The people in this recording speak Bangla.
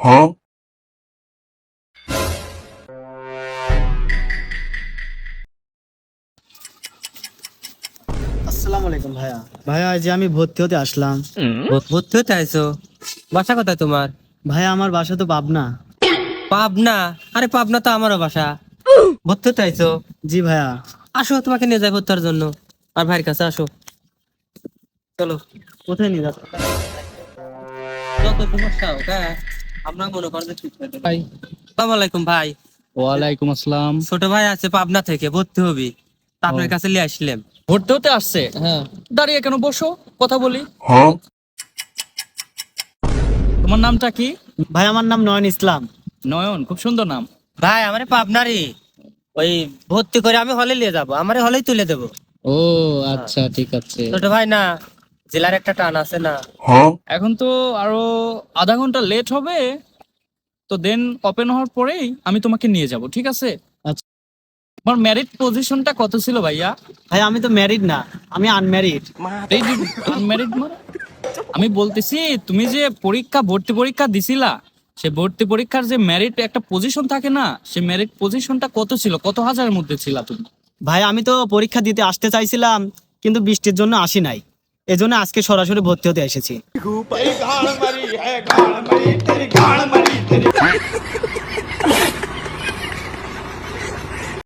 আসসালামু আলাইকুম ভাইয়া। ভাইয়া এই যে আমি ভর্তি হতে আসলাম। ভর্তি হতে আইছো? বাসা কোথায় তোমার? ভাইয়া আমার বাসা তো পাবনা। পাবনা? আরে পাবনা তো আমারও বাসা। ভর্তি হতে আইছো? জি ভাইয়া। আসো, তোমাকে নিয়ে যাই ভর্তি হওয়ার জন্য। আর ভাইয়ের কাছে আসো, চলো। কোথায় নিয়ে যাচ্ছ? যত সমস্যা হোক, হ্যাঁ, আমরা মনে করেন যে ঠিক করে দেব। ভাই, আসসালামু আলাইকুম ভাই। ওয়ালাইকুম আসসালাম। ছোট ভাই আছে পাবনা থেকে, ভর্তি হবি, তা আপনার কাছে নিয়ে আসলাম। ভর্তি হতে আসছে? হ্যাঁ। দাঁড়িয়ে কেন, বসো, কথা বলি। তোমার নামটা কি? ভাই আমার নাম নয়ন ইসলাম। নয়ন, খুব সুন্দর নাম। ভাই আমারে পাবনারই, ওই ভর্তি করে আমি হলে নিয়ে যাবো, আমারে হলেই তুলে দেবো। ও আচ্ছা, ঠিক আছে। ছোট ভাই না, জেলার একটা টান আছে না। এখন তো আরো আধা ঘন্টা লেট হবে, তো দেন ওপেন হওয়ার পরেই আমি তোমাকে নিয়ে যাব, ঠিক আছে? আচ্ছা। তোমার ম্যারিড পজিশনটা কত ছিল ভাইয়া? ভাই আমি তো ম্যারিড না, আমি আনম্যারিড। আনম্যারিড মানে? আমি বলতেছি, তুমি যে ভর্তি পরীক্ষা দিছিলা, সে ভর্তি পরীক্ষার যে মেরিট একটা পজিশন থাকে না, সে মেরিট পজিশনটা কত ছিল, কত হাজারের মধ্যে ছিলা তুমি? ভাই আমি তো পরীক্ষা দিতে আসতে চাইছিলাম, কিন্তু বৃষ্টির জন্য আসি নাই, এজন্য আজকে সরাসরি ভর্তি হতে এসেছি। तेरी गाड़ मरी है गाड़ मरी तेरी गाड़ मरी तेरी